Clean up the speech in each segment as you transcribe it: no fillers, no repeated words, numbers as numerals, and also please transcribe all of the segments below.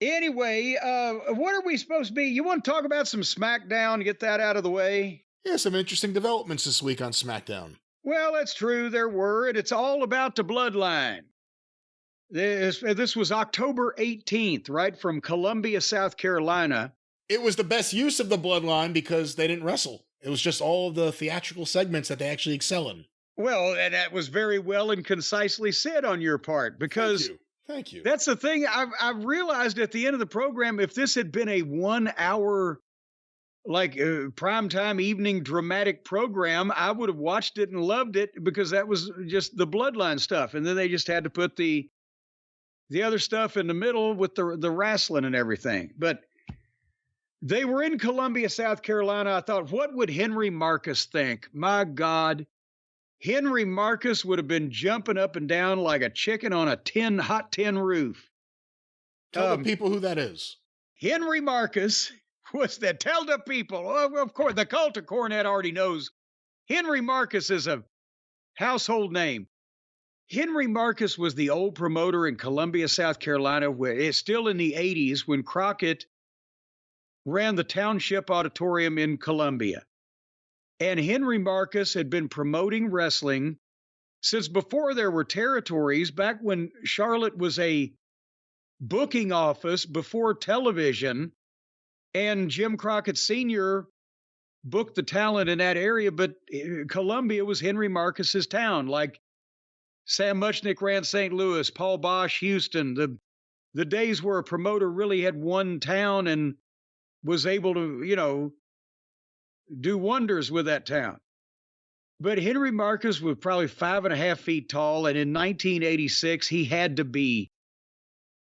Anyway, what are we supposed to be? You want to talk about some SmackDown? Get that out of the way. Yeah, some interesting developments this week on SmackDown. Well, that's true. There were, and it's all about the Bloodline. This was October 18th, right from Columbia, South Carolina. It was the best use of the Bloodline because they didn't wrestle. It was just all of the theatrical segments that they actually excel in. Well, and that was very well and concisely said on your part, because Thank you. that's the thing. I've realized at the end of the program, if this had been a 1 hour, like primetime evening dramatic program, I would have watched it and loved it because that was just the Bloodline stuff. And then they just had to put the other stuff in the middle with the wrestling and everything. But they were in Columbia, South Carolina. I thought, what would Henry Marcus think? My God. Henry Marcus would have been jumping up and down like a chicken on a hot tin roof. Tell the people who that is. Henry Marcus was that. Tell the people. Oh, of course, the cult of Cornette already knows. Henry Marcus is a household name. Henry Marcus was the old promoter in Columbia, South Carolina, where it's still in the 80s when Crockett ran the Township Auditorium in Columbia. And Henry Marcus had been promoting wrestling since before there were territories, back when Charlotte was a booking office before television, and Jim Crockett Sr. booked the talent in that area, but Columbia was Henry Marcus's town. Like Sam Muchnick ran St. Louis, Paul Bosch, Houston, the days where a promoter really had one town and was able to, do wonders with that town. But Henry Marcus was probably 5.5 feet tall, and in 1986, he had to be.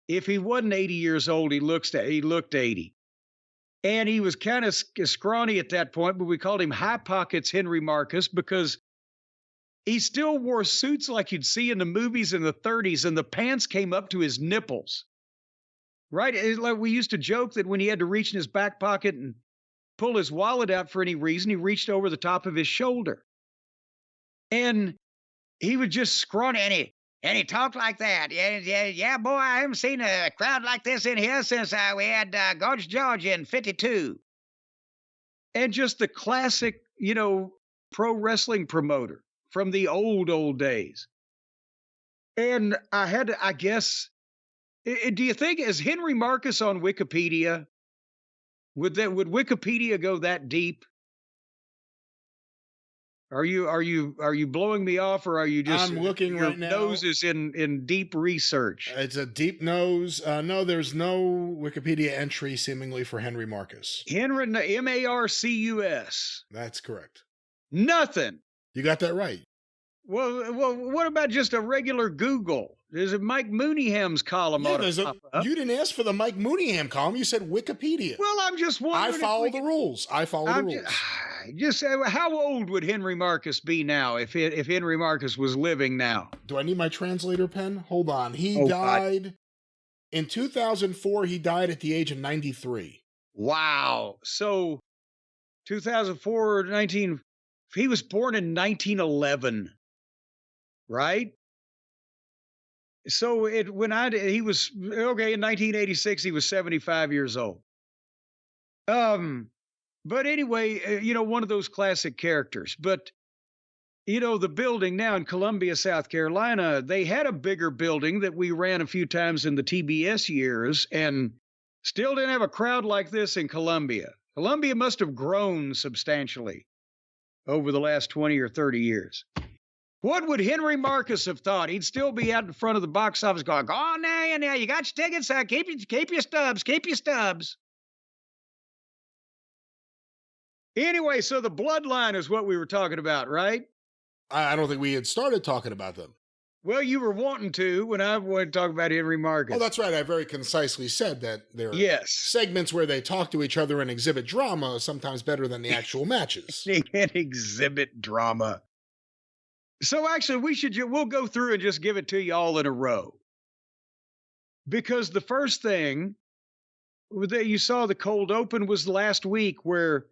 If he wasn't 80 years old, he looked 80. And he was kind of scrawny at that point, but we called him High Pockets Henry Marcus because he still wore suits like you'd see in the movies in the 30s, and the pants came up to his nipples. Right? It's like we used to joke that when he had to reach in his back pocket and pull his wallet out for any reason, he reached over the top of his shoulder. And he was just scrawny, and he talked like that. Yeah, boy, I haven't seen a crowd like this in here since we had Gorge, Georgia in 52. And just the classic, pro wrestling promoter from the old days. And I had to, I guess, do you think, is Henry Marcus on Wikipedia? Would Wikipedia go that deep? Are you blowing me off, or are you just? I'm looking your right now. Nose is in deep research. It's a deep nose. No, there's no Wikipedia entry seemingly for Henry Marcus. Henry Marcus. That's correct. Nothing. You got that right. Well, what about just a regular Google? There's a Mike Mooneyham's column. Yeah, You didn't ask for the Mike Mooneyham column. You said Wikipedia. Well, I'm just wondering. I follow the rules. Just how old would Henry Marcus be now if Henry Marcus was living now? Do I need my translator pen? Hold on. He died in 2004. He died at the age of 93. Wow. So 2004, he was born in 1911. Right? So he was okay in 1986, he was 75 years old. But anyway, one of those classic characters. But the building now in Columbia, South Carolina, they had a bigger building that we ran a few times in the TBS years, and still didn't have a crowd like this in Columbia. Columbia must have grown substantially over the last 20 or 30 years. What would Henry Marcus have thought? He'd still be out in front of the box office going, "Go on now, you got your tickets, keep your stubs. Anyway, so the Bloodline is what we were talking about, right? I don't think we had started talking about them. Well, you were wanting to when I wanted to talk about Henry Marcus. Oh, that's right. I very concisely said that there are segments where they talk to each other and exhibit drama, sometimes better than the actual matches. They can exhibit drama. So actually, we'll go through and just give it to you all in a row. Because the first thing that you saw, the cold open, was last week where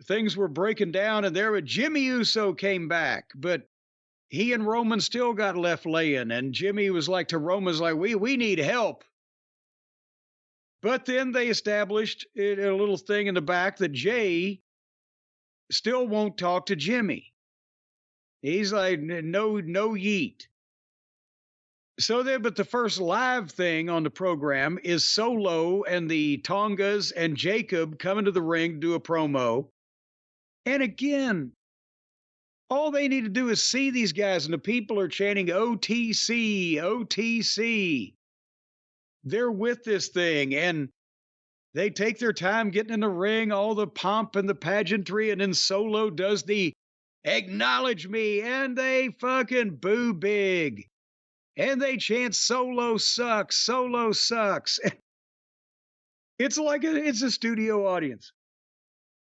things were breaking down, and Jimmy Uso came back, but he and Roman still got left laying, and Jimmy was like to Roman's like, we need help. But then they established a little thing in the back that Jay still won't talk to Jimmy. He's like, no yeet. So then, but the first live thing on the program is Solo and the Tongas and Jacob coming to the ring to do a promo. And again, all they need to do is see these guys, and the people are chanting OTC, OTC. They're with this thing, and they take their time getting in the ring, all the pomp and the pageantry, and then Solo does the acknowledge me, and they fucking boo big. And they chant Solo sucks, Solo sucks. It's like it's a studio audience.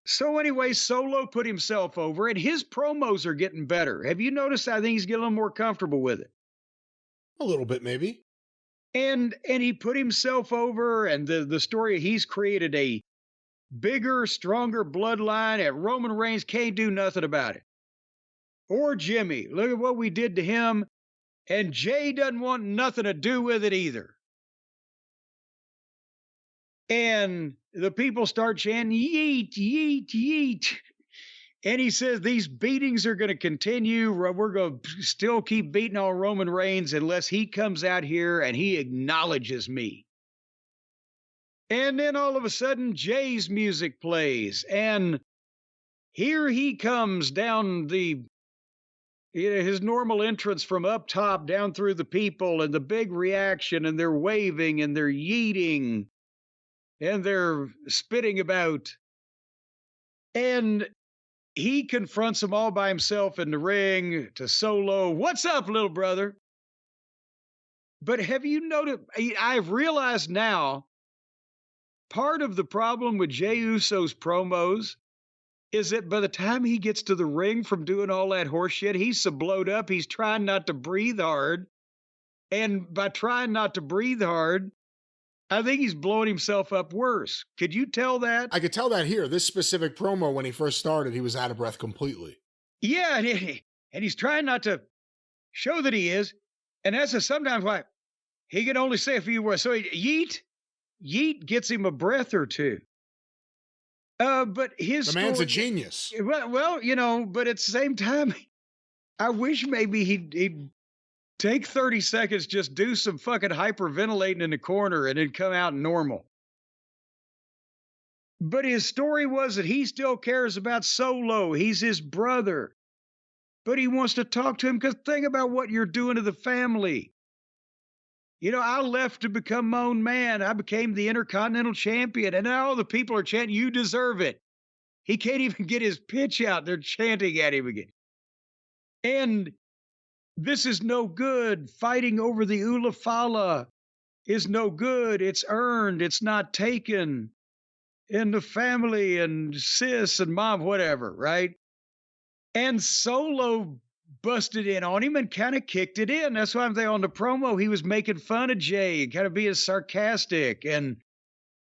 So anyway, Solo put himself over, and his promos are getting better. Have you noticed? I think he's getting a little more comfortable with it. A little bit, maybe. And he put himself over, and the story, he's created a bigger, stronger bloodline, and Roman Reigns can't do nothing about it. Or Jimmy. Look at what we did to him, and Jay doesn't want nothing to do with it either. And the people start chanting, yeet, yeet, yeet. And he says these beatings are going to continue. We're going to still keep beating on Roman Reigns unless he comes out here and he acknowledges me. And then all of a sudden, Jay's music plays. And here he comes down his normal entrance from up top down through the people, and the big reaction, and they're waving and they're yeeting and they're spitting about. And he confronts them all by himself in the ring to Solo. What's up, little brother? But have you noticed, I've realized now, part of the problem with Jey Uso's promos is that by the time he gets to the ring from doing all that horse shit, he's so blowed up, he's trying not to breathe hard. And by trying not to breathe hard, I think he's blowing himself up worse. Could you tell that? I could tell that here. This specific promo, when he first started, he was out of breath completely. Yeah, and he's trying not to show that he is. And that's sometimes why he can only say a few words. So yeet gets him a breath or two. But the man's a genius. Well, but at the same time, I wish maybe he'd take 30 seconds, just do some fucking hyperventilating in the corner and then come out normal. But his story was that he still cares about Solo. He's his brother. But he wants to talk to him because think about what you're doing to the family. I left to become my own man. I became the Intercontinental Champion. And now all the people are chanting, you deserve it. He can't even get his pitch out. They're chanting at him again. And this is no good. Fighting over the Ulafala is no good. It's earned. It's not taken. In the family and sis and mom, whatever, right? And Solo busted in on him and kind of kicked it in. That's why I'm there on the promo. He was making fun of Jay, kind of being sarcastic, and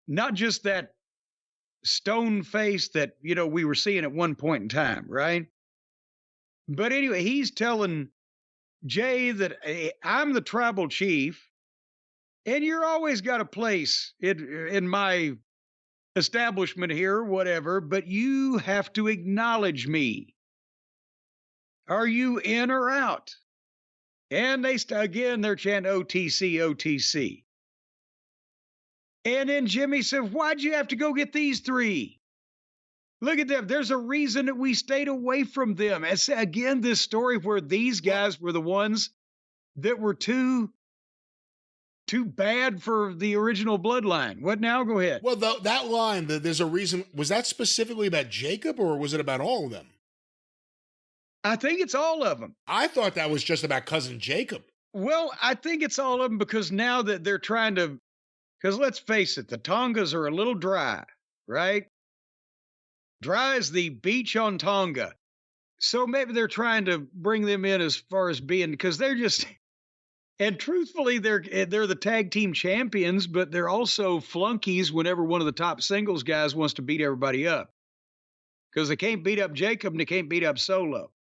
not just that stone face that, we were seeing at one point in time, right? But anyway, he's telling Jay that I'm the tribal chief, and you're always got a place in my establishment here, whatever, but you have to acknowledge me. Are you in or out? And again, they're chanting OTC, OTC. And then Jimmy said, why'd you have to go get these three? Look at them. There's a reason that we stayed away from them. And again, this story where these guys were the ones that were too bad for the original bloodline. What now? Go ahead. Well, that line, there's a reason. Was that specifically about Jacob, or was it about all of them? I think it's all of them. I thought that was just about cousin Jacob. Well, I think it's all of them because now that they're trying to, because let's face it, the Tongas are a little dry, right? Dry as the beach on Tonga. So maybe they're trying to bring them in as far as being, because they're just, and truthfully, they're the tag team champions, but they're also flunkies whenever one of the top singles guys wants to beat everybody up. Because they can't beat up Jacob and they can't beat up Solo.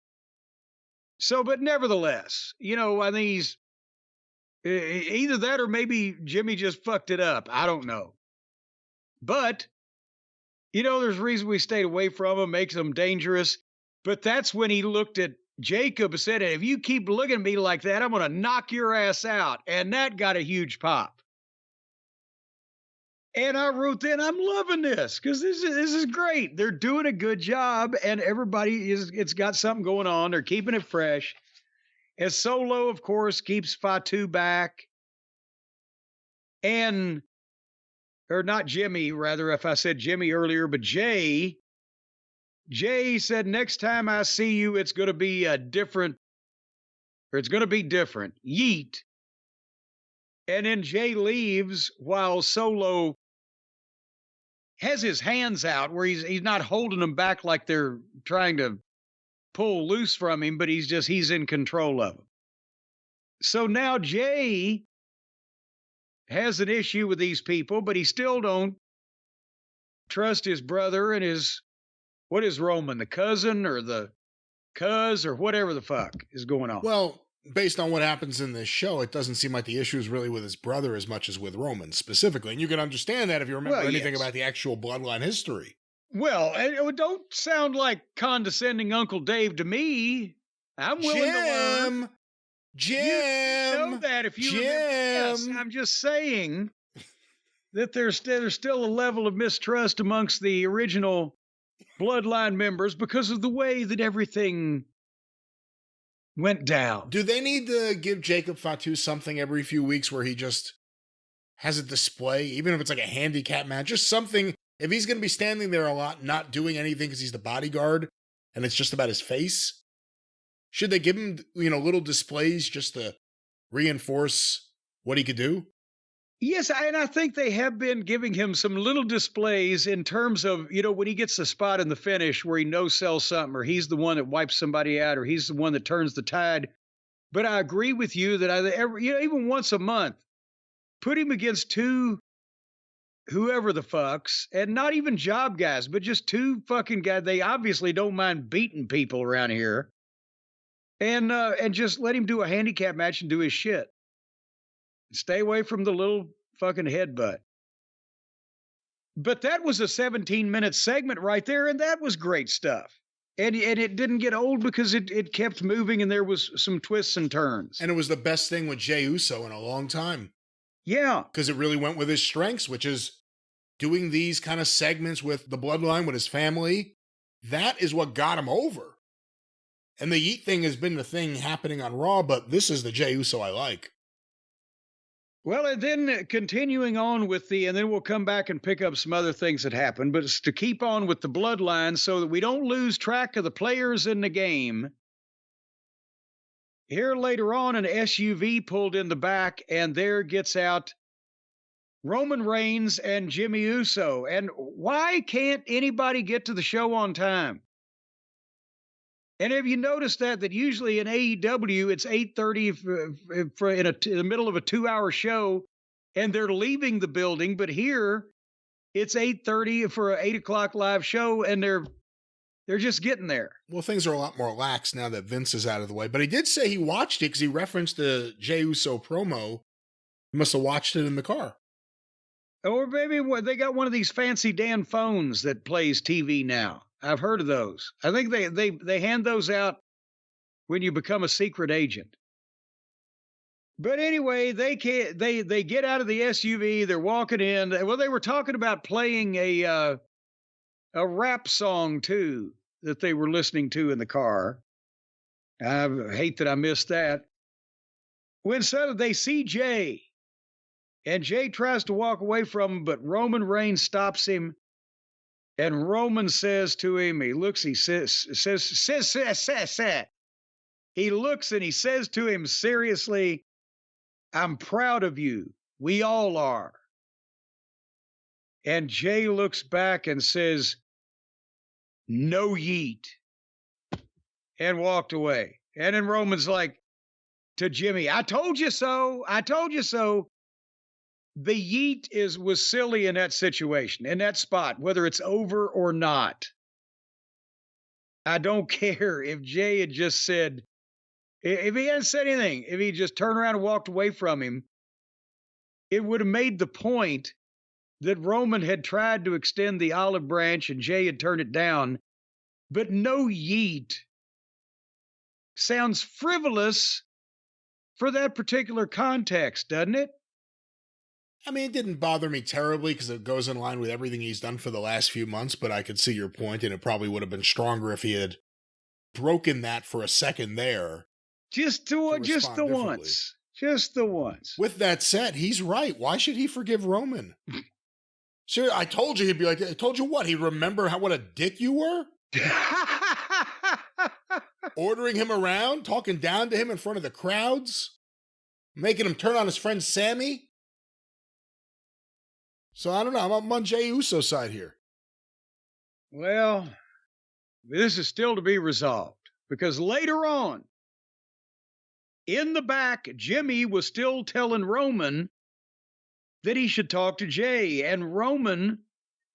So, but nevertheless, I think he's either that or maybe Jimmy just fucked it up. I don't know. But, there's a reason we stayed away from him, makes him dangerous. But that's when he looked at Jacob and said, if you keep looking at me like that, I'm going to knock your ass out. And that got a huge pop. And I wrote then, I'm loving this because this is great. They're doing a good job, and it's got something going on. They're keeping it fresh. And Solo, of course, keeps Fatu back. Or not Jimmy, rather, if I said Jimmy earlier, but Jay said, next time I see you, it's going to be different. Yeet. And then Jay leaves while Solo has his hands out where he's not holding them back like they're trying to pull loose from him, but he's in control of them. So now Jay has an issue with these people, but he still don't trust his brother and what is Roman, the cousin or the cuz or whatever the fuck is going on. Well, based on what happens in this show, it doesn't seem like the issue is really with his brother as much as with Roman specifically. And you can understand that if you remember anything about the actual Bloodline history. Well, it don't sound like condescending Uncle Dave to me. I'm willing to learn. Jim! You know that if you remember. Yes, I'm just saying that there's still a level of mistrust amongst the original Bloodline members because of the way that everything went down. Do they need to give Jacob Fatu something every few weeks where he just has a display, even if it's like a handicap match, just something? If he's going to be standing there a lot, not doing anything because he's the bodyguard and it's just about his face, should they give him, little displays just to reinforce what he could do? Yes, and I think they have been giving him some little displays in terms of, when he gets the spot in the finish where he no-sells something, or he's the one that wipes somebody out, or he's the one that turns the tide. But I agree with you that even once a month, put him against two whoever the fucks, and not even job guys, but just two fucking guys. They obviously don't mind beating people around here. And just let him do a handicap match and do his shit. Stay away from the little fucking headbutt. But that was a 17-minute segment right there, and that was great stuff. And it didn't get old because it kept moving, and there was some twists and turns. And it was the best thing with Jey Uso in a long time. Yeah. Because it really went with his strengths, which is doing these kind of segments with the Bloodline, with his family. That is what got him over. And the Yeet thing has been the thing happening on Raw, but this is the Jey Uso I like. Well, and then continuing on with and then we'll come back and pick up some other things that happened, but it's to keep on with the Bloodline so that we don't lose track of the players in the game. Here later on, an SUV pulled in the back, and there gets out Roman Reigns and Jimmy Uso. And why can't anybody get to the show on time? And have you noticed that usually in AEW, it's 8:30 in the middle of a 2-hour show, and they're leaving the building. But here, it's 8:30 for an 8 o'clock live show, and they're just getting there. Well, things are a lot more lax now that Vince is out of the way. But he did say he watched it because he referenced the Jey Uso promo. He must have watched it in the car. Or maybe they got one of these fancy Dan phones that plays TV now. I've heard of those. I think they hand those out when you become a secret agent. But anyway, they get out of the SUV. They're walking in. Well, they were talking about playing a rap song too that they were listening to in the car. I hate that I missed that. When suddenly they see Jay, and Jay tries to walk away from him, but Roman Reigns stops him. And Roman says to him, he looks and he says to him seriously, I'm proud of you. We all are. And Jay looks back and says, no yeet, and walked away. And then Roman's like to Jimmy, I told you so. I told you so. The yeet was silly in that situation, in that spot, whether it's over or not. I don't care if Jay had just said, if he hadn't said anything, if he just turned around and walked away from him, it would have made the point that Roman had tried to extend the olive branch and Jay had turned it down, but no yeet sounds frivolous for that particular context, doesn't it? I mean, it didn't bother me terribly because it goes in line with everything he's done for the last few months, but I could see your point, and it probably would have been stronger if he had broken that for a second there. Just the once. Just the once. With that said, he's right. Why should he forgive Roman? Sure, I told you he'd be like, I told you what? He'd remember what a dick you were? Ordering him around, talking down to him in front of the crowds, making him turn on his friend Sammy. So I don't know. I'm on Jey Uso's side here. Well, this is still to be resolved because later on, in the back, Jimmy was still telling Roman that he should talk to Jay, and Roman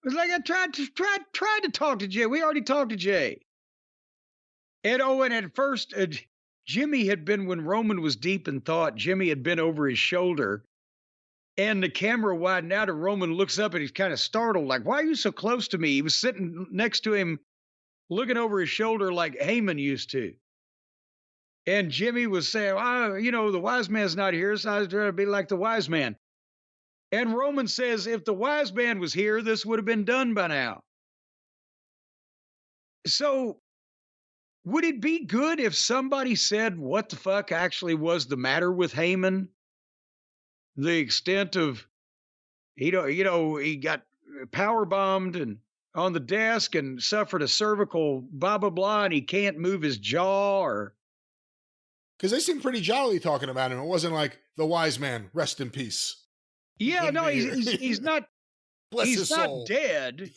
was like, I tried to talk to Jay. We already talked to Jay. And at first, Jimmy had been, when Roman was deep in thought, Jimmy had been over his shoulder, and the camera widened out, and Roman looks up and he's kind of startled, like, why are you so close to me? He was sitting next to him, looking over his shoulder like Heyman used to. And Jimmy was saying, the wise man's not here, so I was trying to be like the wise man. And Roman says, if the wise man was here, this would have been done by now. So would it be good if somebody said what the fuck actually was the matter with Heyman? The extent of, he got power bombed and on the desk and suffered a cervical blah, blah, blah, and he can't move his jaw, or... Because they seemed pretty jolly talking about him. It wasn't like, the wise man, rest in peace. Yeah, no, he's not... Bless his soul. Not dead.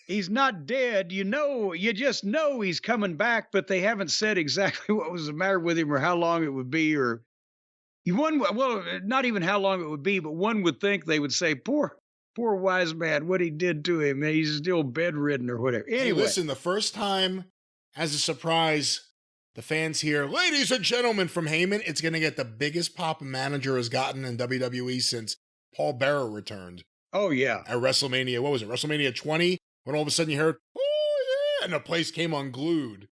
He's not dead. You just know he's coming back, but they haven't said exactly what was the matter with him or how long it would be, or... not even how long it would be, but one would think they would say, poor wise man, what he did to him. He's still bedridden or whatever. Anyway. Hey, listen, the first time, as a surprise, the fans hear, ladies and gentlemen, from Heyman, it's going to get the biggest pop a manager has gotten in WWE since Paul Bearer returned. Oh, yeah. At WrestleMania, what was it, WrestleMania 20? When all of a sudden you heard, oh, yeah, and the place came unglued.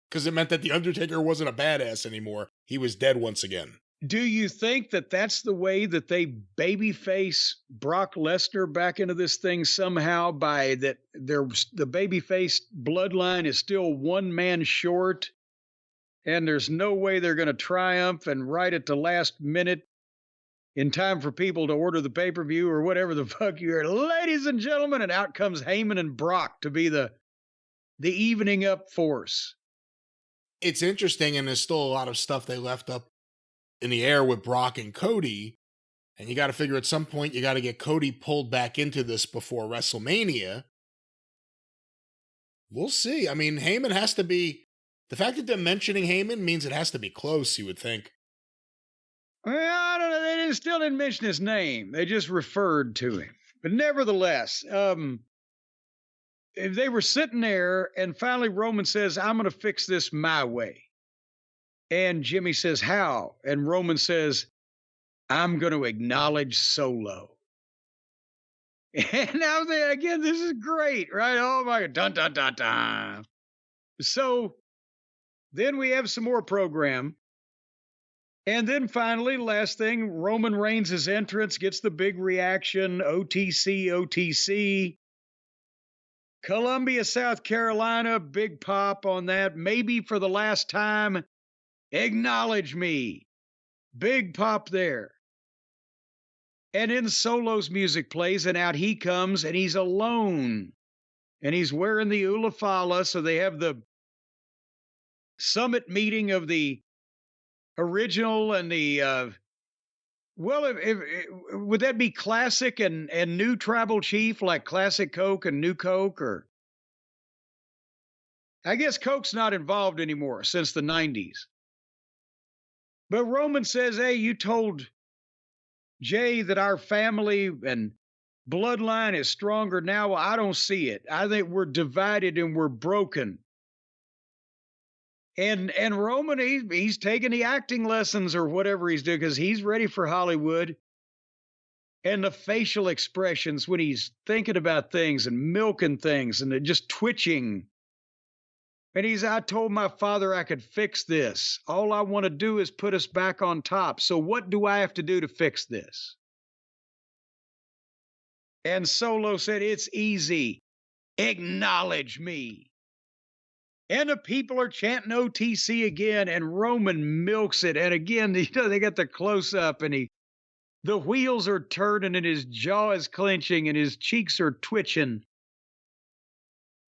Because it meant that The Undertaker wasn't a badass anymore. He was dead once again. Do you think that that's the way that they babyface Brock Lesnar back into this thing somehow, by that the babyface bloodline is still one man short and there's no way they're going to triumph and right at the last minute in time for people to order the pay-per-view or whatever the fuck you heard, ladies and gentlemen, and out comes Heyman and Brock to be the evening up force? It's interesting, and there's still a lot of stuff they left up in the air with Brock and Cody, and you got to figure at some point you got to get Cody pulled back into this before WrestleMania. We'll see. I mean, Heyman has to be... The fact that they're mentioning Heyman means it has to be close, you would think. Well, I don't know. They still didn't mention his name. They just referred to him. But nevertheless, they were sitting there, and finally Roman says, I'm going to fix this my way. And Jimmy says, how? And Roman says, I'm going to acknowledge Solo. And now again, this is great, right? Oh my God, dun, dun, dun, dun. So then we have some more program. And then finally, last thing, Roman Reigns' entrance gets the big reaction, OTC. Columbia, South Carolina, big pop on that. Maybe for the last time. Acknowledge me. Big pop there. And then Solo's music plays, and out he comes, and he's alone. And he's wearing the Ulafala, so they have the summit meeting of the original and the... would that be classic and new tribal chief, like classic Coke and new Coke? Or I guess Coke's not involved anymore since the 90s. But Roman says, hey, you told Jay that our family and bloodline is stronger now. Well, I don't see it. I think we're divided and we're broken. And Roman, he's taking the acting lessons or whatever he's doing because he's ready for Hollywood. And the facial expressions when he's thinking about things and milking things and just twitching. And I told my father I could fix this. All I want to do is put us back on top. So what do I have to do to fix this? And Solo said, it's easy. Acknowledge me. And the people are chanting OTC again, and Roman milks it. And again, they got the close up, and the wheels are turning, and his jaw is clenching, and his cheeks are twitching.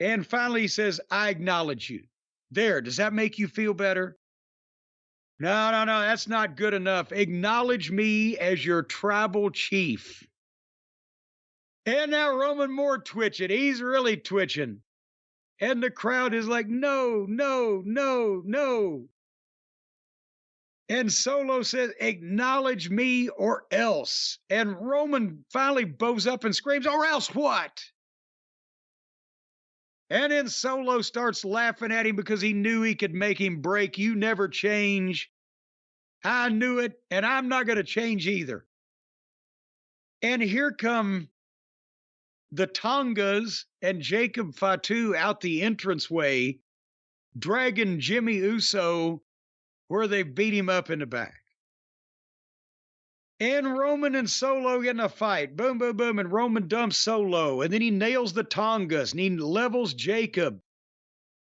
And finally, he says, I acknowledge you. There, does that make you feel better? No, that's not good enough. Acknowledge me as your tribal chief. And now Roman more twitching. He's really twitching. And the crowd is like, no. And Solo says, acknowledge me or else. And Roman finally bows up and screams, or else what? And then Solo starts laughing at him because he knew he could make him break. You never change. I knew it, and I'm not going to change either. And here come the Tongas and Jacob Fatu out the entranceway, dragging Jimmy Uso where they beat him up in the back. And Roman and Solo get in a fight. Boom, boom, boom. And Roman dumps Solo. And then he nails the Tongas and he levels Jacob.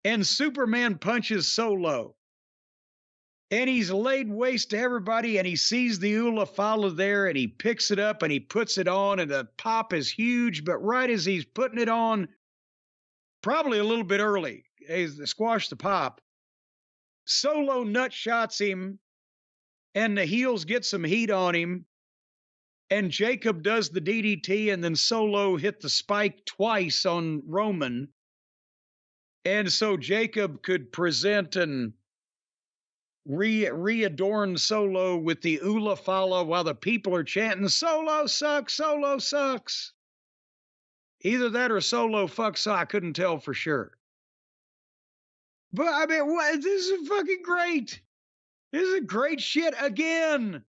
And Superman punches Solo. And he's laid waste to everybody. And he sees the Ulafala there and he picks it up and he puts it on. And the pop is huge. But right as he's putting it on, probably a little bit early, squash the pop, Solo nut shots him. And the heels get some heat on him. And Jacob does the DDT, and then Solo hit the spike twice on Roman. And so Jacob could present and readorn Solo with the Ulafala while the people are chanting, Solo sucks, Solo sucks. Either that or Solo fucks, so I couldn't tell for sure. But I mean, what? This is fucking great. This is great shit again.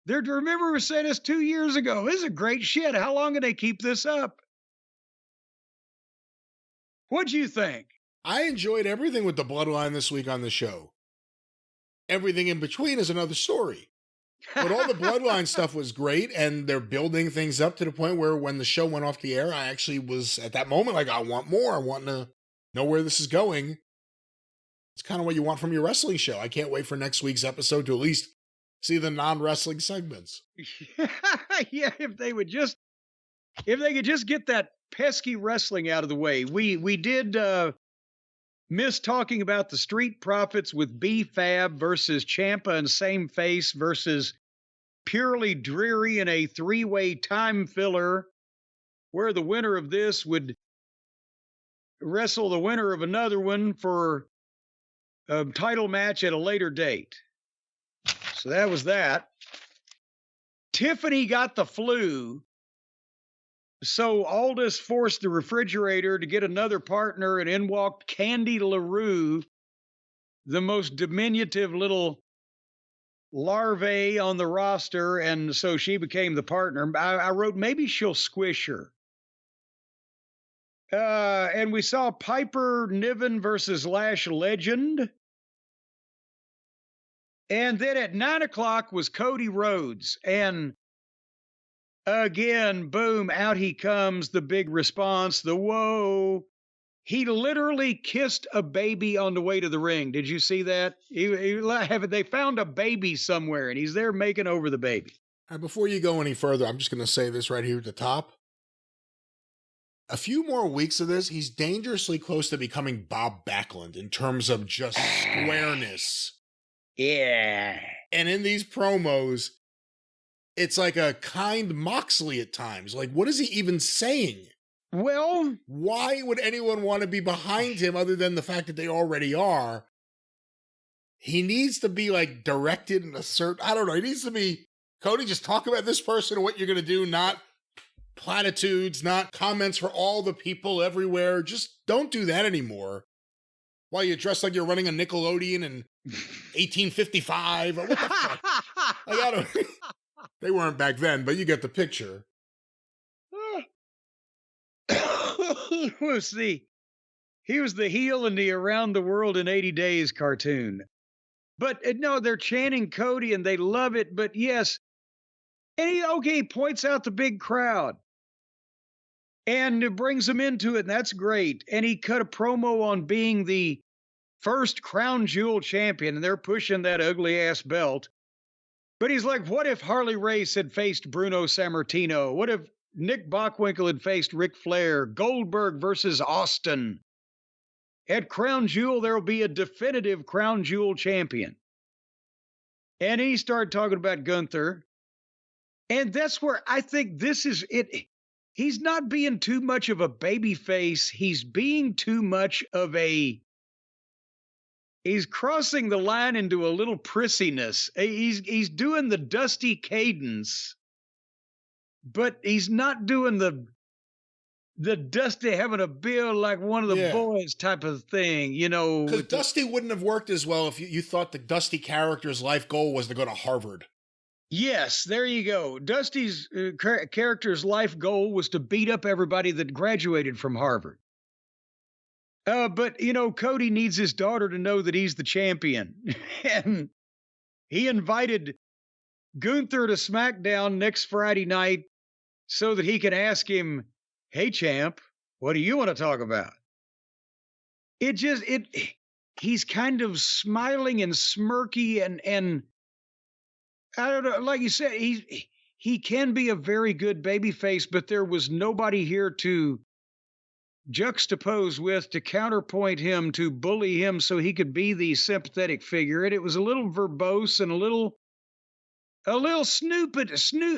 Remember we were saying this 2 years ago. This is great shit. How long can they keep this up? What'd you think? I enjoyed everything with the Bloodline this week on the show. Everything in between is another story. But all the Bloodline stuff was great, and they're building things up to the point where when the show went off the air, I actually was, at that moment, like, I want more. I want to know where this is going. It's kind of what you want from your wrestling show. I can't wait for next week's episode to at least see the non-wrestling segments. Yeah, if they could just get that pesky wrestling out of the way. We did miss talking about the Street Profits with B-Fab versus Ciampa and Same Face versus Purely Dreary in a three-way time filler where the winner of this would wrestle the winner of another one for a title match at a later date. So that was that. Tiffany got the flu. So Aldous forced the refrigerator to get another partner, and in walked Candy LaRue, the most diminutive little larvae on the roster, and so she became the partner. I wrote, maybe she'll squish her. And we saw Piper Niven versus Lash Legend. And then at 9 o'clock was Cody Rhodes. And again, boom, out he comes, the big response, the whoa. He literally kissed a baby on the way to the ring. Did you see that? They found a baby somewhere, and he's there making over the baby. Before you go any further, I'm just going to say this right here at the top. A few more weeks of this, he's dangerously close to becoming Bob Backlund in terms of just squareness. Yeah. And in these promos, it's like a kind Moxley at times. Like, what is he even saying? Well, why would anyone want to be behind him other than the fact that they already are? He needs to be like directed and assert. I don't know. He needs to be, Cody, just talk about this person and what you're going to do, not platitudes, not comments for all the people everywhere. Just don't do that anymore. While you're dressed like you're running a Nickelodeon in 1855 or what the fuck? Like, I don't, they weren't back then, but you get the picture. Heckel was the heel in the Around the World in 80 Days cartoon. But no, they're chanting Cody and they love it. But yes, and he points out the big crowd and it brings them into it, and that's great. And he cut a promo on being the first crown jewel champion, and they're pushing that ugly ass belt. But he's like, what if Harley Race had faced Bruno Sammartino? What if Nick Bockwinkel had faced Ric Flair? Goldberg versus Austin. At Crown Jewel, there will be a definitive Crown Jewel champion. And he started talking about Gunther. And that's where I think this is it. He's not being too much of a baby face. He's being too much of he's crossing the line into a little prissiness. He's doing the dusty cadence, but he's not doing the Dusty having a beer like one of the boys type of thing, you know. Because Dusty wouldn't have worked as well if you thought the Dusty character's life goal was to go to Harvard. Yes, there you go. Dusty's character's life goal was to beat up everybody that graduated from Harvard. But, you know, Cody needs his daughter to know that he's the champion. And he invited Gunther to SmackDown next Friday night so that he can ask him, hey, champ, what do you want to talk about? He's kind of smiling and smirky and I don't know, like you said, he can be a very good babyface, but there was nobody here to juxtapose with, to counterpoint him, to bully him so he could be the sympathetic figure. And it was a little verbose and a little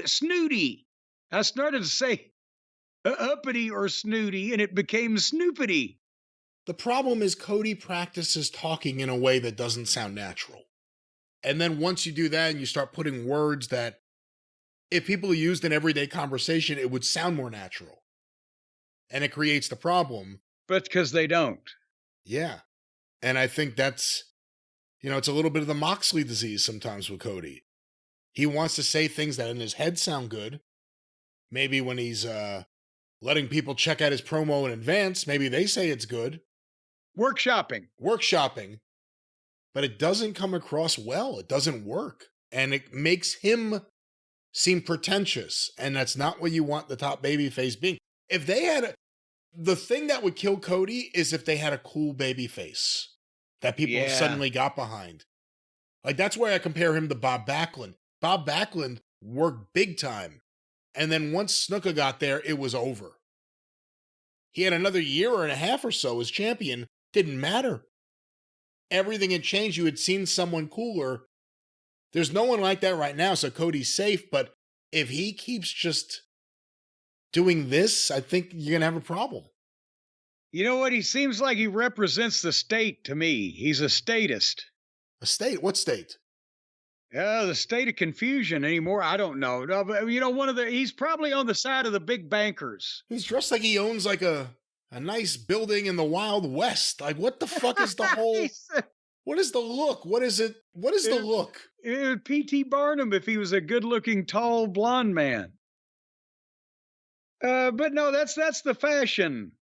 snooty. I started to say uppity or snooty, and it became snoopity. The problem is Cody practices talking in a way that doesn't sound natural. And then once you do that and you start putting words that if people used in everyday conversation, it would sound more natural. And it creates the problem. But because they don't. Yeah. And I think that's, it's a little bit of the Moxley disease sometimes with Cody. He wants to say things that in his head sound good. Maybe when he's letting people check out his promo in advance, maybe they say it's good. Workshopping. But it doesn't come across well. It doesn't work. And it makes him seem pretentious. And that's not what you want the top babyface being. If they had the thing that would kill Cody is if they had a cool babyface that people suddenly got behind. Like, that's where I compare him to Bob Backlund. Bob Backlund worked big time. And then once Snuka got there, it was over. He had another year and a half or so as champion. Didn't matter. Everything had changed. You had seen someone cooler. There's no one like that right now, so Cody's safe. But if he keeps just doing this, I think you're going to have a problem. You know what? He seems like he represents the state to me. He's a statist. A state? What state? The state of confusion anymore. I don't know. He's probably on the side of the big bankers. He's dressed like he owns like a nice building in the Wild West. Like, what the fuck is the whole... What is the look? What is it? What is the look? P.T. Barnum if he was a good-looking, tall, blonde man. But no, that's the fashion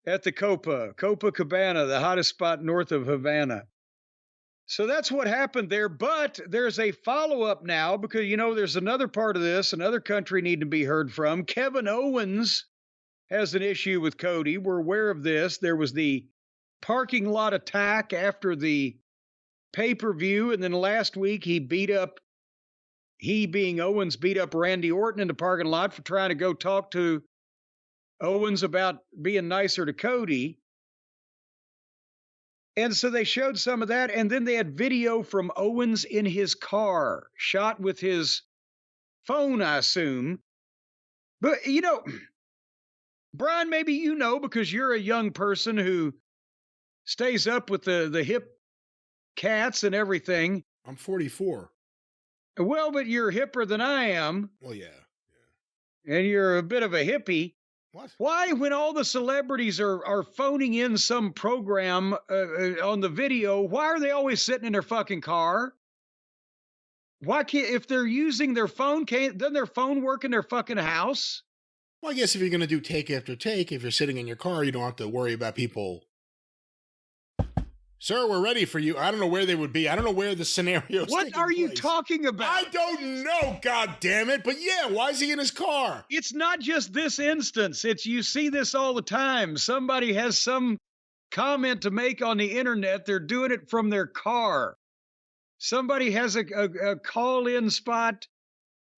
at the Copacabana, the hottest spot north of Havana. So that's what happened there. But there's a follow-up now because, there's another part of this, another country need to be heard from. Kevin Owens has an issue with Cody. We're aware of this. There was the parking lot attack after the pay-per-view, and then last week he being Owens, beat up Randy Orton in the parking lot for trying to go talk to Owens about being nicer to Cody. And so they showed some of that, and then they had video from Owens in his car, shot with his phone, I assume. But, Brian, maybe because you're a young person who stays up with the hip cats and everything. I'm 44. Well, but you're hipper than I am. Well, yeah. And you're a bit of a hippie. What? Why, when all the celebrities are phoning in some program on the video, why are they always sitting in their fucking car? Why can't, if they're using their phone, doesn't their phone work in their fucking house? Well, I guess if you're going to do take after take, if you're sitting in your car, you don't have to worry about people. Sir, we're ready for you. I don't know where they would be. I don't know where the scenario is. What are you talking about? I don't know, God damn it. But yeah, why is he in his car? It's not just this instance. You see this all the time. Somebody has some comment to make on the internet. They're doing it from their car. Somebody has a call-in spot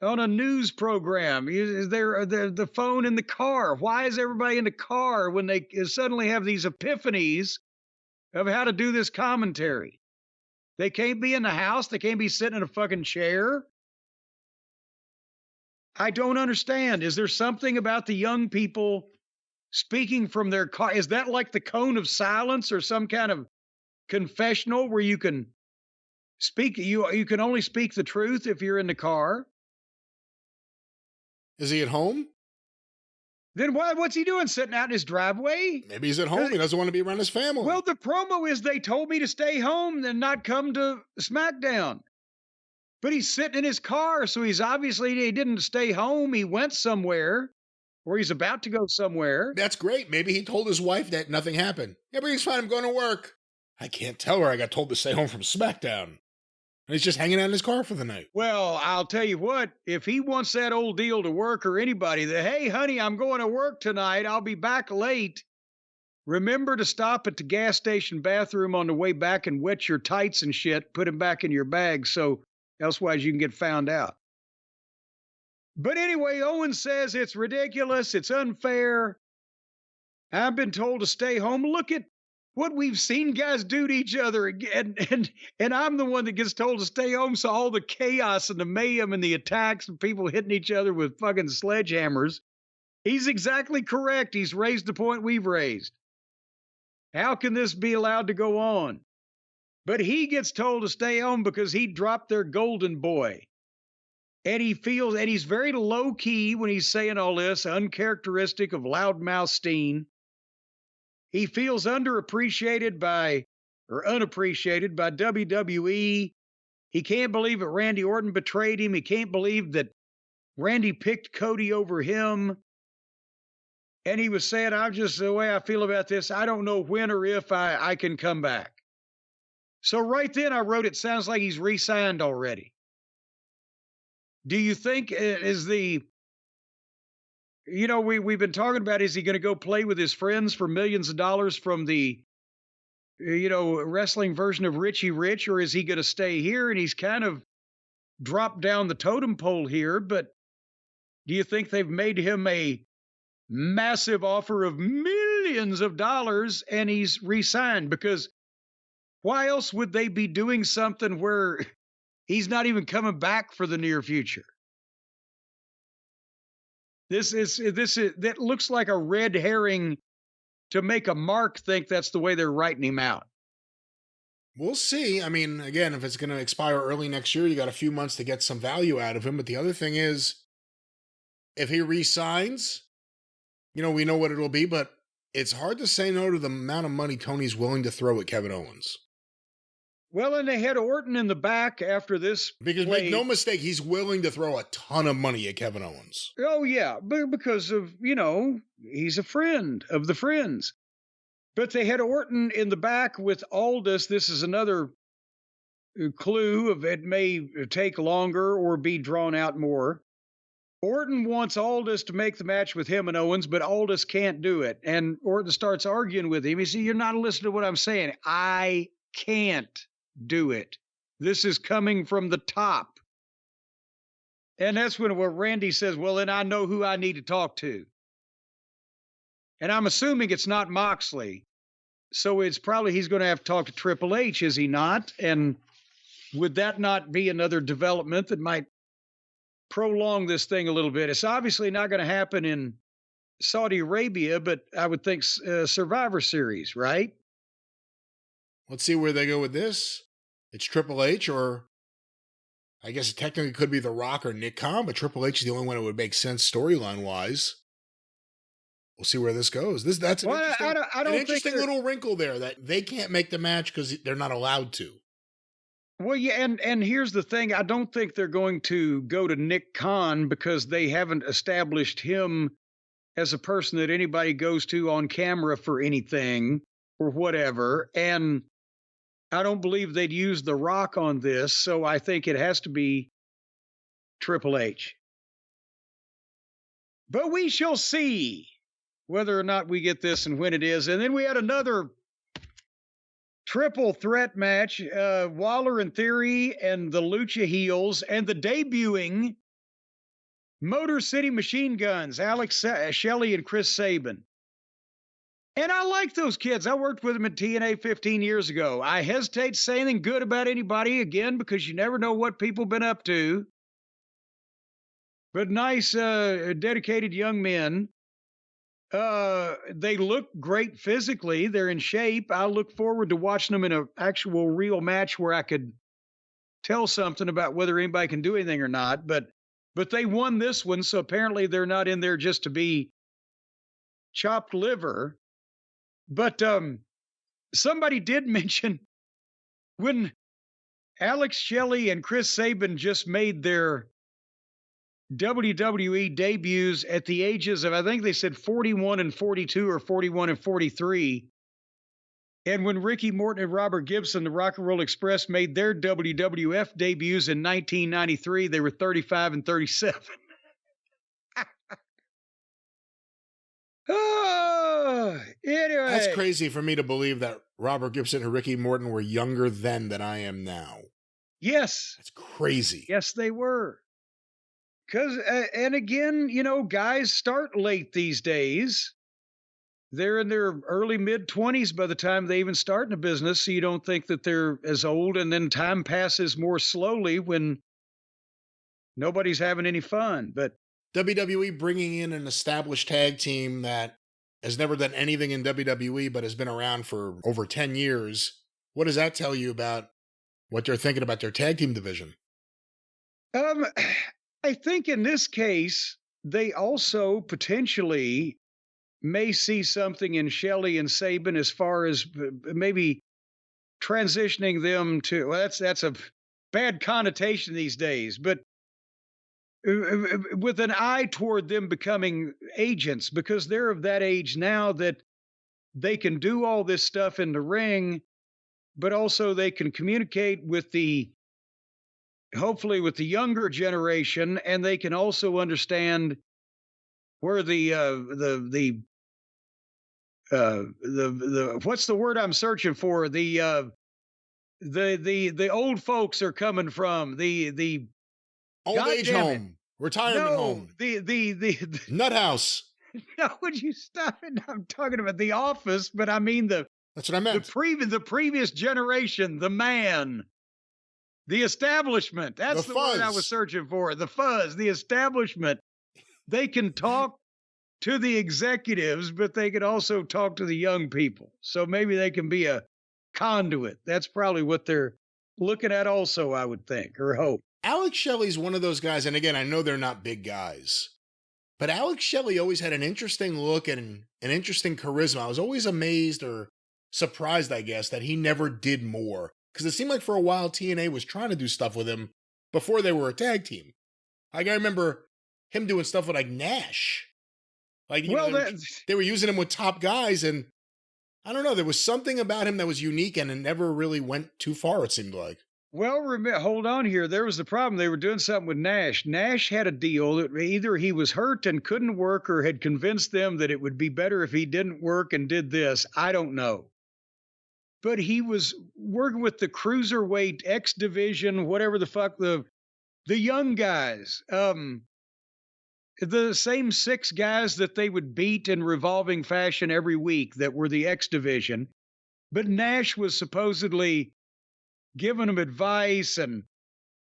on a news program. Is there the phone in the car? Why is everybody in the car when they suddenly have these epiphanies of how to do this commentary? They can't be in the house. They can't be sitting in a fucking chair. I don't understand. Is there something about the young people speaking from their car? Is that like the cone of silence or some kind of confessional where you can speak? You can only speak the truth if you're in the car. Is he at home? Then what's he doing, sitting out in his driveway? Maybe he's at home. He doesn't want to be around his family. Well, the promo is they told me to stay home and not come to SmackDown. But he's sitting in his car, so he didn't stay home. He went somewhere, or he's about to go somewhere. That's great. Maybe he told his wife that nothing happened. Everything's fine. I'm going to work. I can't tell her I got told to stay home from SmackDown. And he's just hanging out in his car for the night. Well, I'll tell you what, if he wants that old deal to work, or anybody that, hey, honey, I'm going to work tonight. I'll be back late. Remember to stop at the gas station bathroom on the way back and wet your tights and shit. Put them back in your bag so elsewise you can get found out. But anyway, Owens says it's ridiculous. It's unfair. I've been told to stay home. Look at what we've seen guys do to each other, and I'm the one that gets told to stay home. So all the chaos and the mayhem and the attacks and people hitting each other with fucking sledgehammers. He's exactly correct. He's raised the point we've raised. How can this be allowed to go on? But he gets told to stay home because he dropped their golden boy. And he's very low key when he's saying all this, uncharacteristic of loudmouth Steen. He feels unappreciated by WWE. He can't believe that Randy Orton betrayed him. He can't believe that Randy picked Cody over him. And he was saying, the way I feel about this, I don't know when or if I can come back. So right then I wrote, it sounds like he's re-signed already. Do you think we've been talking about, is he going to go play with his friends for millions of dollars from the, wrestling version of Richie Rich, or is he going to stay here? And he's kind of dropped down the totem pole here, but do you think they've made him a massive offer of millions of dollars and he's re-signed? Because why else would they be doing something where he's not even coming back for the near future? That looks like a red herring to make a mark think that's the way they're writing him out. We'll see. I mean, again, if it's going to expire early next year, you got a few months to get some value out of him. But the other thing is, if he re-signs, we know what it'll be, but it's hard to say no to the amount of money Tony's willing to throw at Kevin Owens. Well, and they had Orton in the back after this. Because make no mistake, he's willing to throw a ton of money at Kevin Owens. Oh, yeah, because of, he's a friend of the friends. But they had Orton in the back with Aldis. This is another clue of it may take longer or be drawn out more. Orton wants Aldis to make the match with him and Owens, but Aldis can't do it. And Orton starts arguing with him. He says, you're not listening to what I'm saying. I can't do it. This is coming from the top. And that's when Randy says, well, then I know who I need to talk to. And I'm assuming it's not Moxley. So it's probably he's going to have to talk to Triple H, is he not? And would that not be another development that might prolong this thing a little bit? It's obviously not going to happen in Saudi Arabia, but I would think Survivor Series, right? Let's see where they go with this. It's Triple H, or I guess it technically could be The Rock or Nick Khan, but Triple H is the only one that would make sense storyline-wise. We'll see where this goes. That's an interesting little wrinkle there, that they can't make the match because they're not allowed to. Well, yeah, and here's the thing. I don't think they're going to go to Nick Khan because they haven't established him as a person that anybody goes to on camera for anything or whatever. And I don't believe they'd use The Rock on this, so I think it has to be Triple H. But we shall see whether or not we get this and when it is. And then we had another triple threat match, Waller and Theory and the Lucha Heels, and the debuting Motor City Machine Guns, Alex Shelley and Chris Sabin. And I like those kids. I worked with them at TNA 15 years ago. I hesitate to say anything good about anybody, again, because you never know what people been up to. But nice, dedicated young men. They look great physically. They're in shape. I look forward to watching them in an actual real match where I could tell something about whether anybody can do anything or not. But they won this one, so apparently they're not in there just to be chopped liver. But somebody did mention when Alex Shelley and Chris Sabin just made their WWE debuts at the ages of, I think they said 41 and 42 or 41 and 43. And when Ricky Morton and Robert Gibson, the Rock and Roll Express, made their WWF debuts in 1993, they were 35 and 37. Oh, anyway. That's crazy for me to believe that Robert Gibson and Ricky Morton were younger then than I am now. Yes. That's crazy. Yes, they were. Because, and again, you know, guys start late these days. They're in their early mid-20s by the time they even start in a business, so you don't think that they're as old, and then time passes more slowly when nobody's having any fun. But WWE bringing in an established tag team that has never done anything in WWE but has been around for over 10 years. What does that tell you about what they're thinking about their tag team division? I think in this case, they also potentially may see something in Shelley and Sabin as far as maybe transitioning them to, well, that's a bad connotation these days, but with an eye toward them becoming agents, because they're of that age now that they can do all this stuff in the ring, but also they can communicate with hopefully with the younger generation, and they can also understand where the what's the word I'm searching for? The old folks are coming from, the old age home, retirement home, the nut house. No, would you stop it? I'm talking about The Office, but I mean that's what I meant. The previous generation, the man, the establishment. That's the word I was searching for. The fuzz, the establishment. They can talk to the executives, but they could also talk to the young people. So maybe they can be a conduit. That's probably what they're looking at also, I would think, or hope. Alex Shelley's one of those guys, and again, I know they're not big guys, but Alex Shelley always had an interesting look and an interesting charisma. I was always amazed or surprised, I guess, that he never did more. Because it seemed like for a while TNA was trying to do stuff with him before they were a tag team. Like, I remember him doing stuff with, like, Nash. Like, they were using him with top guys, and I don't know, there was something about him that was unique, and it never really went too far, it seemed like. Well, hold on here. There was the problem. They were doing something with Nash. Nash had a deal that either he was hurt and couldn't work, or had convinced them that it would be better if he didn't work and did this. I don't know. But he was working with the cruiserweight X division, whatever the fuck, the young guys. The same 6 guys that they would beat in revolving fashion every week that were the X division. But Nash was supposedly giving them advice and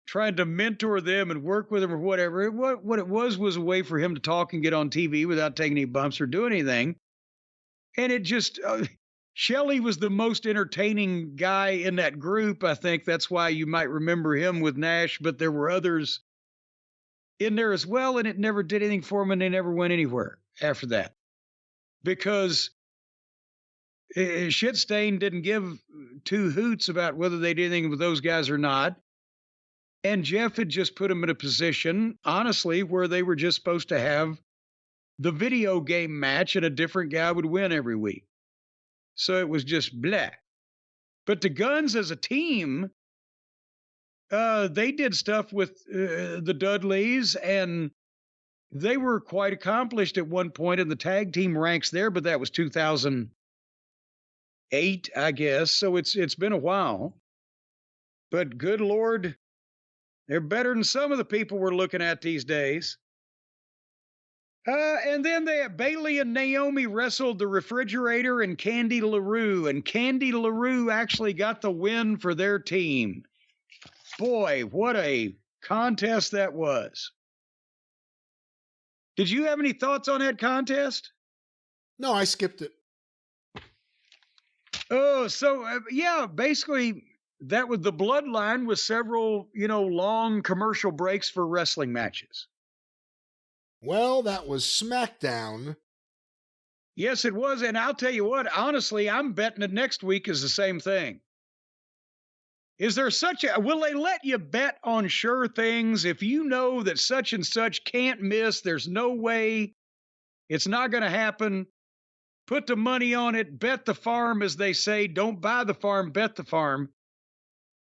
trying to mentor them and work with them or whatever. What it was a way for him to talk and get on TV without taking any bumps or doing anything. And it just, Shelley was the most entertaining guy in that group. I think that's why you might remember him with Nash, but there were others in there as well, and it never did anything for them, and they never went anywhere after that. Because Shitstain didn't give 2 hoots about whether they did anything with those guys or not. And Jeff had just put them in a position, honestly, where they were just supposed to have the video game match and a different guy would win every week. So it was just blah. But the Guns as a team, they did stuff with the Dudleys, and they were quite accomplished at one point in the tag team ranks there, but that was 2008, I guess. So it's been a while. But good Lord, they're better than some of the people we're looking at these days. And then Bailey and Naomi wrestled the Refrigerator and Candy LaRue, and Candy LaRue actually got the win for their team. Boy, what a contest that was. Did you have any thoughts on that contest? No, I skipped it. Oh, so yeah, basically that was the Bloodline with several, long commercial breaks for wrestling matches. Well, that was Smackdown. Yes, it was. And I'll tell you what, honestly, I'm betting that next week is the same thing. Is there will they let you bet on sure things if you know that such and such can't miss? There's no way it's not going to happen. Put the money on it, bet the farm, as they say. Don't buy the farm, bet the farm.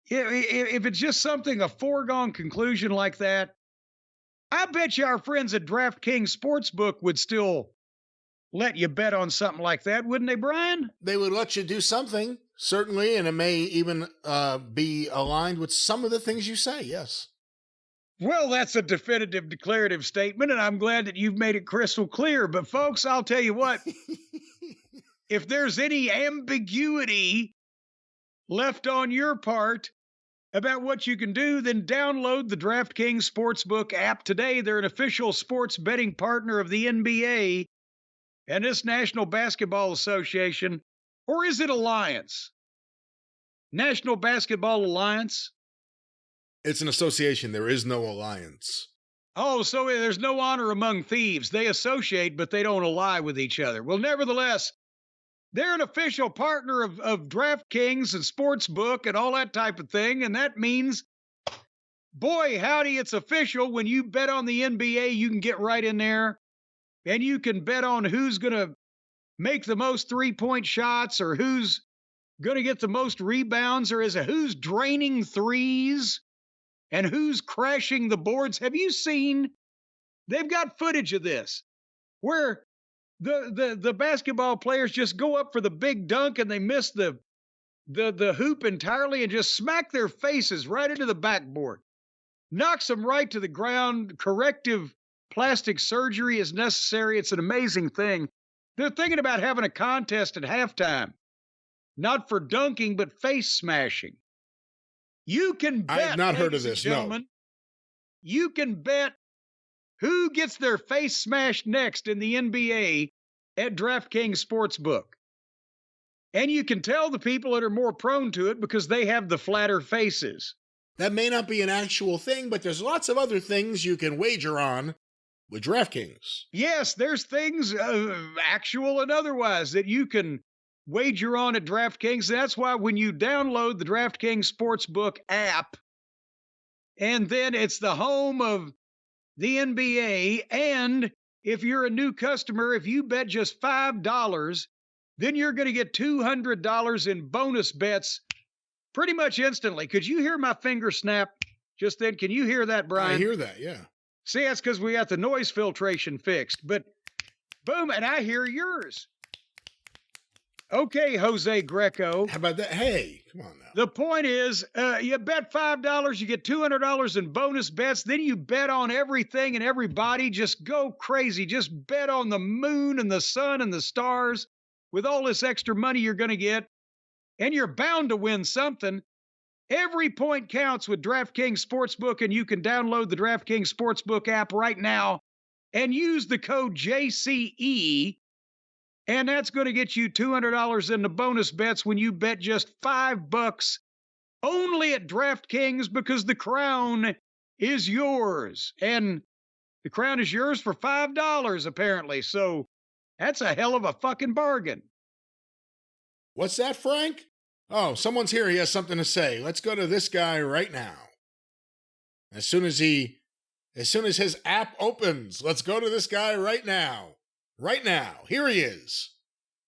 If it's just something, a foregone conclusion like that, I bet you our friends at DraftKings Sportsbook would still let you bet on something like that, wouldn't they, Brian? They would let you do something, certainly, and it may even be aligned with some of the things you say, yes. Well, that's a definitive declarative statement, and I'm glad that you've made it crystal clear. But, folks, I'll tell you what, if there's any ambiguity left on your part about what you can do, then download the DraftKings Sportsbook app today. They're an official sports betting partner of the NBA and this National Basketball Association. Or is it Alliance? National Basketball Alliance? It's an association. There is no alliance. Oh, so there's no honor among thieves. They associate, but they don't ally with each other. Well, nevertheless, they're an official partner of DraftKings and Sportsbook and all that type of thing. And that means, boy, howdy, it's official. When you bet on the NBA, you can get right in there and you can bet on who's going to make the most three-point shots or who's going to get the most rebounds or who's draining threes and who's crashing the boards. Have you seen? They've got footage of this where the basketball players just go up for the big dunk and they miss the hoop entirely and just smack their faces right into the backboard. Knocks them right to the ground. Corrective plastic surgery is necessary. It's an amazing thing. They're thinking about having a contest at halftime. Not for dunking, but face smashing. You can bet. I have not heard of this, no. You can bet who gets their face smashed next in the NBA at DraftKings Sportsbook. And you can tell the people that are more prone to it because they have the flatter faces. That may not be an actual thing, but there's lots of other things you can wager on with DraftKings. Yes, there's things, actual and otherwise, that you can wager on at DraftKings. That's why when you download the DraftKings Sportsbook app, and then it's the home of the NBA, and if you're a new customer, if you bet just $5, then you're going to get $200 in bonus bets pretty much instantly. Could you hear my finger snap just then? Can you hear that, Brian? I hear that, yeah. See, that's because we got the noise filtration fixed. But boom, and I hear yours. Okay, Jose Greco. How about that? Hey, come on now. The point is, you bet $5, you get $200 in bonus bets. Then you bet on everything and everybody. Just go crazy. Just bet on the moon and the sun and the stars. With all this extra money you're going to get, and you're bound to win something. Every point counts with DraftKings Sportsbook, and you can download the DraftKings Sportsbook app right now and use the code JCE. And that's going to get you $200 in the bonus bets when you bet just $5 only at DraftKings, because the crown is yours. And the crown is yours for $5, apparently. So that's a hell of a fucking bargain. What's that, Frank? Oh, someone's here. He has something to say. Let's go to this guy right now. As soon as his app opens, let's go to this guy right now. right now. Here he is.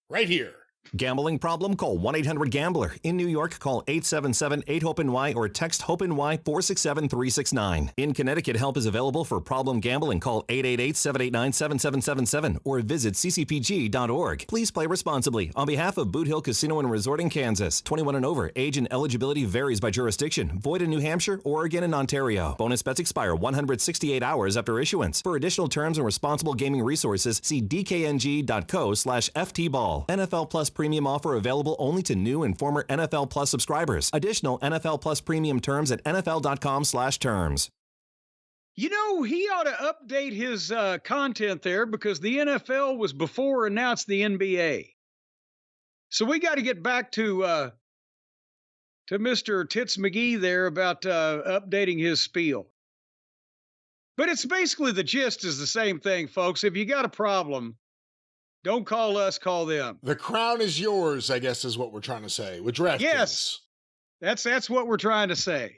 Right here. Gambling problem? Call 1-800-GAMBLER. In New York, call 877-8-HOPE-NY or text HOPE-NY 467-369. In Connecticut, help is available for problem gambling. Call 888-789-7777 or visit ccpg.org. Please play responsibly. On behalf of Boot Hill Casino and Resort in Kansas, 21 and over. Age and eligibility varies by jurisdiction. Void in New Hampshire, Oregon, and Ontario. Bonus bets expire 168 hours after issuance. For additional terms and responsible gaming resources, see dkng.co/ftball. NFL Plus Premium offer available only to new and former NFL Plus subscribers. Additional NFL Plus Premium terms at nfl.com/terms. You know, he ought to update his content there because the NFL was before announced the NBA. So we got to get back to Mr. Tits McGee there about updating his spiel. But it's basically the gist is the same thing, folks. If you got a problem, don't call us, call them. The crown is yours, I guess is what we're trying to say with DraftKings. Yes, that's what we're trying to say.